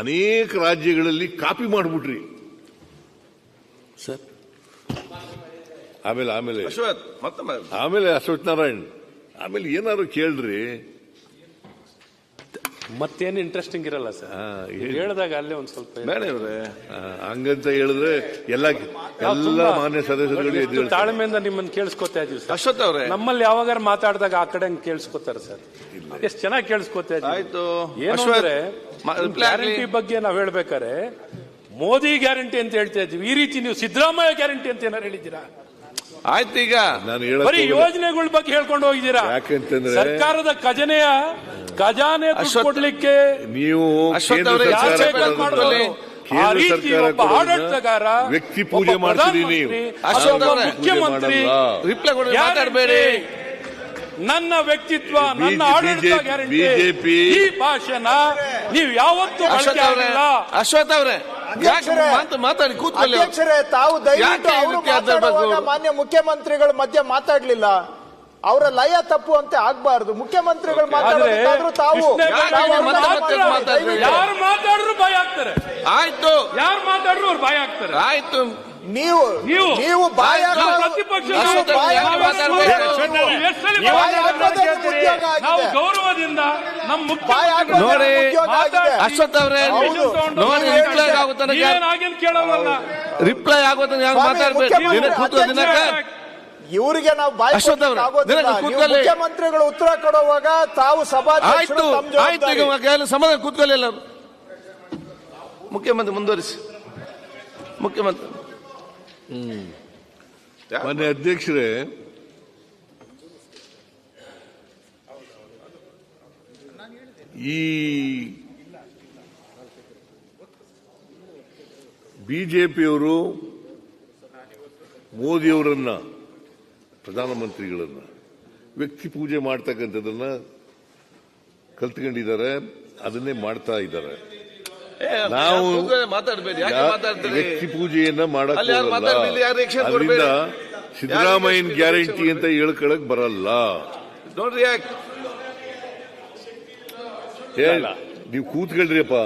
ಅನೇಕ ರಾಜ್ಯಗಳಲ್ಲಿ copy ಮಾಡಿಬಿಟ್ರಿ sir. ಆಮೇಲೆ ಅಶ್ವಥ್ ನಾರಾಯಣ್ ಆಮೇಲೆ ಏನಾದ್ರು ಕೇಳ್ರಿ. ಮತ್ತೇನು ಇಂಟ್ರೆಸ್ಟಿಂಗ್ ಇರಲ್ಲ ಸರ್. ಹೇಳಿದಾಗ ಅಲ್ಲೇ ಒಂದ್ ಸ್ವಲ್ಪ ಹಂಗಂತ ಹೇಳಿದ್ರೆ ಎಲ್ಲ ಮಾನ್ಯ ಸದಸ್ಯರುಗಳು ತಾಳ್ಮೆಯಿಂದ ನಿಮ್ಮನ್ನು ಕೇಳಿಸ್ಕೊತಾ ಇದೀವಿ ಸರ್. ಅಶ್ವಥ್ ಅವರೇ, ನಮ್ಮಲ್ಲಿ ಯಾವಾಗಾರ ಮಾತಾಡಿದಾಗ ಆ ಕಡೆ ಕೇಳಿಸ್ಕೊತಾರೆ ಸರ್. ಎಷ್ಟು ಚೆನ್ನಾಗಿ ಕೇಳಿಸ್ಕೊತಾ ಆಯ್ತು. ಏನು ಅಂದ್ರೆ ಗ್ಯಾರಂಟಿ ಬಗ್ಗೆ ನಾವ್ ಹೇಳ್ಬೇಕಾರೆ ಮೋದಿ ಗ್ಯಾರಂಟಿ ಅಂತ ಹೇಳ್ತಾ ಇದ್ವಿ. ಈ ರೀತಿ ನೀವು ಸಿದ್ದರಾಮಯ್ಯ ಗ್ಯಾರಂಟಿ ಅಂತ ಏನಾರು ಹೇಳಿದ್ದೀರಾ? ಆಯ್ತು, ಈಗ ಬರೀ ಯೋಜನೆಗಳ ಬಗ್ಗೆ ಹೇಳ್ಕೊಂಡು ಹೋಗಿದ್ದೀರಾ. ಯಾಕೆಂತಂದ್ರೆ ಸರ್ಕಾರದ ಖಜಾನೆ ಕೊಡ್ಲಿಕ್ಕೆ ನೀವು ಆ ರೀತಿ ಒಬ್ಬ ಆಡಳಿತಗಾರ, ವ್ಯಕ್ತಿ ಪೂಜೆ ಮಾಡ್ತೀರಿ ನೀವು. ಮುಖ್ಯಮಂತ್ರಿ ಮಾತಾಡಬೇಡಿ. ನನ್ನ ವ್ಯಕ್ತಿತ್ವ, ನನ್ನ ಆಡಳಿತ ಗ್ಯಾರಂಟಿ, ಈ ಭಾಷಣ ನೀವು ಯಾವತ್ತೂ ಬಳಕೆ ಆಗಿಲ್ಲ. ಅಶ್ವಥ್ ಅವರೇ, ಮಾತಾಡಿ ಕೂತ್ಕೊಳ್ಳಿ. ಅಧ್ಯಕ್ಷರೇ, ತಾವು ದಯವಿಟ್ಟು ಅವರು ಮಾತಾಡುವಾಗ ಮಾನ್ಯ ಮುಖ್ಯಮಂತ್ರಿಗಳ ಮಧ್ಯೆ ಮಾತಾಡ್ಲಿಲ್ಲ. ಅವರ ಲಯ ತಪ್ಪು ಅಂತ ಆಗ್ಬಾರ್ದು. ಮುಖ್ಯಮಂತ್ರಿಗಳು ಮಾತಾಡೋದಾದ್ರೂ ತಾವು ಯಾರು ಮಾತಾಡಿದ್ರು ಭಯ ಆಗ್ತಾರೆ. ಆಯ್ತು, ಯಾರು ಮಾತಾಡಿದ್ರು ಅವ್ರು ಭಯ ಆಗ್ತಾರೆ. ಆಯ್ತು, ನೀವು ಬಾಯ ನಾವು ಗೌರವದಿಂದ ನಮ್ಮ ನೋಡಿ ಅಶ್ವಥ್ ಅವರೇ, ನೋಡಿ ರಿಪ್ಲೈ ಕೇಳೋಲ್ಲ. ರಿಪ್ಲೈ ಆಗೋದನ್ನ ಮಾತಾಡ್ಬೇಕು. ಇವರಿಗೆ ನಾವು ಮುಖ್ಯಮಂತ್ರಿಗಳು ಉತ್ತರ ಕೊಡುವಾಗ ತಾವು ಸಭಾಧ್ಯಕ್ಷರು ಸಮಾಧಾನ ಕೂತ್ಕೊಳ್ಳಿ. ಎಲ್ಲರೂ ಮುಖ್ಯಮಂತ್ರಿ ಮುಂದುವರಿಸಿ. ಮುಖ್ಯಮಂತ್ರಿ ಮಾನ್ಯ ಅಧ್ಯಕ್ಷರೇ, ಈ ಬಿಜೆಪಿಯವರು ಮೋದಿಯವರನ್ನ, ಪ್ರಧಾನಮಂತ್ರಿಗಳನ್ನ ವ್ಯಕ್ತಿ ಪೂಜೆ ಮಾಡ್ತಕ್ಕಂಥದನ್ನ ಕಲ್ತ್ಕೊಂಡಿದ್ದಾರೆ, ಅದನ್ನೇ ಮಾಡ್ತಾ ಇದ್ದಾರೆ. ನಾವು ವ್ಯಕ್ತಿ ಪೂಜೆಯನ್ನ ಅದರಿಂದ ಸಿದ್ದರಾಮಯ್ಯನ ಗ್ಯಾರಂಟಿ ಅಂತ ಹೇಳ್ಕೊಳಕ್ ಬರಲ್ಲ. ನೋಡ್ರಿ, ನೀವು ಕೂತ್ಕೊಳ್ರಿಯಪ್ಪ.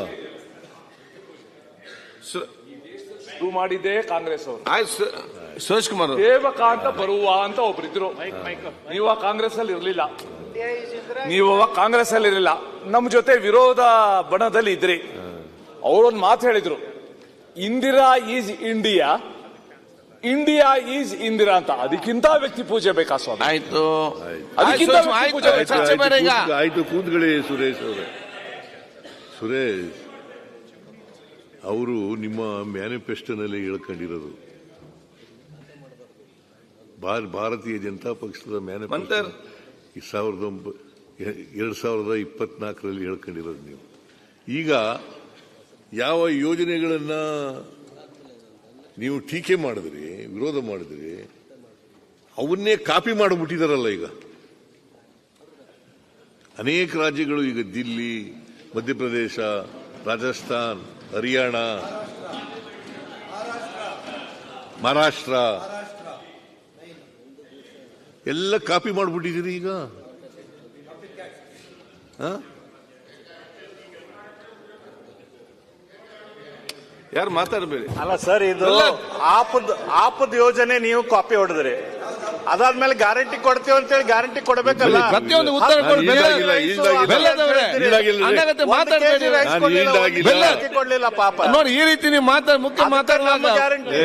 ಮಾಡಿದ್ದೇ ಕಾಂಗ್ರೆಸ್ ಅವರು. ಸುರೇಶ್ ಕುಮಾರ್ ದೇವಕಾಂತ ಬರುವ ಅಂತ ಒಬ್ರಿದ್ರು. ನೀವು ಕಾಂಗ್ರೆಸ್ ಅಲ್ಲಿ ಇರ್ಲಿಲ್ಲ. ನಮ್ಮ ಜೊತೆ ವಿರೋಧ ಬಣದಲ್ಲಿ ಇದ್ರಿ. ಅವರೊಂದು ಮಾತು ಹೇಳಿದ್ರು, Indira is India, India is Indira ಅಂತ. ಅದಕ್ಕಿಂತ ವ್ಯಕ್ತಿ ಪೂಜೆ ಬೇಕಾ ಸ್ವಾಮಿ? ಆಯ್ತು, ಆಯ್ತು, ಕೂತ್ಕೊಳ್ಳಿ ಸುರೇಶ್ ಅವರೇ. ಸುರೇಶ್ ಅವರು ನಿಮ್ಮ ಮ್ಯಾನಿಫೆಸ್ಟೋನಲ್ಲಿ ಹೇಳ್ಕೊಂಡಿರೋದು ಭಾರತೀಯ ಜನತಾ ಪಕ್ಷದ ಮ್ಯಾನಿಫೆಸ್ಟೋ 2024ರಲ್ಲಿ ಹೇಳ್ಕೊಂಡಿರೋದು. ನೀವು ಈಗ ಯಾವ ಯೋಜನೆಗಳನ್ನ ನೀವು ಟೀಕೆ ಮಾಡಿದ್ರಿ, ವಿರೋಧ ಮಾಡಿದ್ರಿ, ಅವನ್ನೇ ಕಾಪಿ ಮಾಡಿಬಿಟ್ಟಿದಾರಲ್ಲ. ಈಗ ಅನೇಕ ರಾಜ್ಯಗಳು, ಈಗ ದಿಲ್ಲಿ, ಮಧ್ಯಪ್ರದೇಶ, ರಾಜಸ್ಥಾನ್, ಹರಿಯಾಣ, ಮಹಾರಾಷ್ಟ್ರ ಎಲ್ಲ ಕಾಪಿ ಮಾಡಿಬಿಟ್ಟಿದ್ದೀರಿ. ಈಗ ಯಾರು ಮಾತಾಡಬೇಡಿ. ಅಲ್ಲ ಸರ್, ಇದು ಆಪದ್ ಯೋಜನೆ ನೀವು ಕಾಪಿ ಹೊಡೆದ್ರಿ. ಅದಾದ್ಮೇಲೆ ಗ್ಯಾರಂಟಿ ಕೊಡ್ತೀವಿ ಅಂತೇಳಿ ಗ್ಯಾರಂಟಿ ಕೊಡಬೇಕಲ್ಲ. ಪ್ರತಿಯೊಂದು ಉತ್ತರ ಕೊಡ್ಲಿಲ್ಲ ಪಾಪ. ನೋಡಿ, ಈ ರೀತಿ ನೀವು ಮುಖ್ಯ ಮಾತಾಡುವಾಗ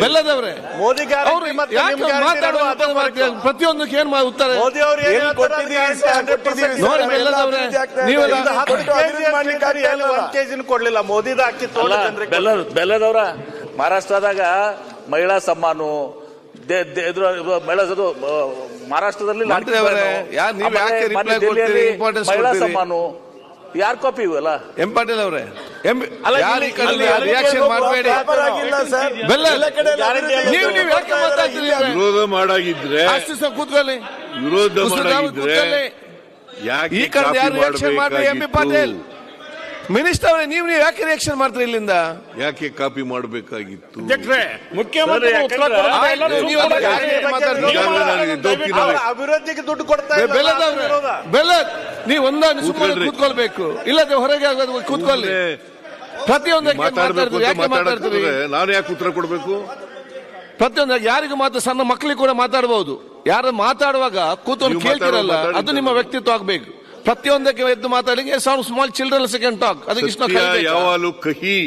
ಬೆಲ್ಲದವ್ರೆ ಮೋದಿ ಗ್ಯಾರಂಟಿ ಪ್ರತಿಯೊಂದಕ್ಕೆ ಏನ್ ಉತ್ತರ ಮೋದಿ ಅವರು ಕೊಡ್ಲಿಲ್ಲ. ಮೋದಿದ ಅಕ್ಕಿ ಬೆಲ್ಲದವ್ರ ಮಹಾರಾಷ್ಟ್ರದಾಗ ಮಹಿಳಾ ಸಮ್ಮಾನು, ಮಹಾರಾಷ್ಟ್ರದಲ್ಲಿ ಮಹಿಳಾ ಸಮ್ಮಾನು ಯಾರು ಕಾಪಿ ಇವೆಲ್ಲ? ಎಂ ಪಾಟೀಲ್ ಅವರೇ, ರಿಯಾಕ್ಷನ್ ಮಾಡಬೇಡಿ. ವಿರೋಧ ಮಾಡಾಗಿದ್ರೆ ಕೂತ್ಕೊಳ್ಳಿ. ವಿರೋಧ ಮಾಡಾಗಿದ್ರೆ ಈ ಕಡೆ ಯಾರು ರಿಯಾಕ್ಷನ್ ಮಾಡ್ರಿ? ಎಂ ಬಿ ಪಾಟೀಲ್ ಮಿನಿಸ್ಟರ್ ಅವರೇ, ನೀವು ಯಾಕೆ ರಿಯಾಕ್ಷನ್ ಮಾಡ್ತೀರಿ? ಇಲ್ಲಿಂದ ಯಾಕೆ ಕಾಪಿ ಮಾಡಬೇಕಾಗಿತ್ತು? ಮುಖ್ಯಮಂತ್ರಿ ಅಭಿವೃದ್ಧಿಗೆ ದುಡ್ಡು ಕೊಡ್ತಾ ಬೆಲ್ಲ ನೀವು ಒಂದ ಕೂತ್ಕೊಳ್ಬೇಕು, ಇಲ್ಲದೆ ಹೊರಗೆ ಕೂತ್ಕೊಳ್ಳಿ. ಪ್ರತಿಯೊಂದಕ್ಕೆ ಮಾತಾಡ್ತೀರಿ, ಯಾಕೆ ಮಾತಾಡ್ತೀರಿ? ನಾನು ಯಾಕೆ ಉತ್ತರ ಕೊಡ್ಬೇಕು? ಪ್ರತಿಯೊಂದಕ್ಕೆ ಯಾರಿಗೂ ಮಾತ್ರ ಸಣ್ಣ ಮಕ್ಕಳಿಗೆ ಕೂಡ ಮಾತಾಡಬಹುದು. ಯಾರು ಮಾತಾಡುವಾಗ ಕೂತ್ಕೊಂಡು ನೀವು ಕೇಳ್ತಿರಲ್ಲ, ಮಾತಾಡಿ ಅದು ನಿಮ್ಮ ವ್ಯಕ್ತಿತ್ವ ಆಗ್ಬೇಕು. ಪ್ರತಿಯೊಂದಕ್ಕೆ ಎದ್ದು ಮಾತಾಡಿ. ಸ್ಮಾಲ್ ಚಿಲ್ಡ್ರನ್ ಸೆಕೆಂಡ್ ಟಾಕ್ ಅದಕ್ಕೆ ಇಷ್ಟು ಯಾವಾಗಲೂ ಕಹಿ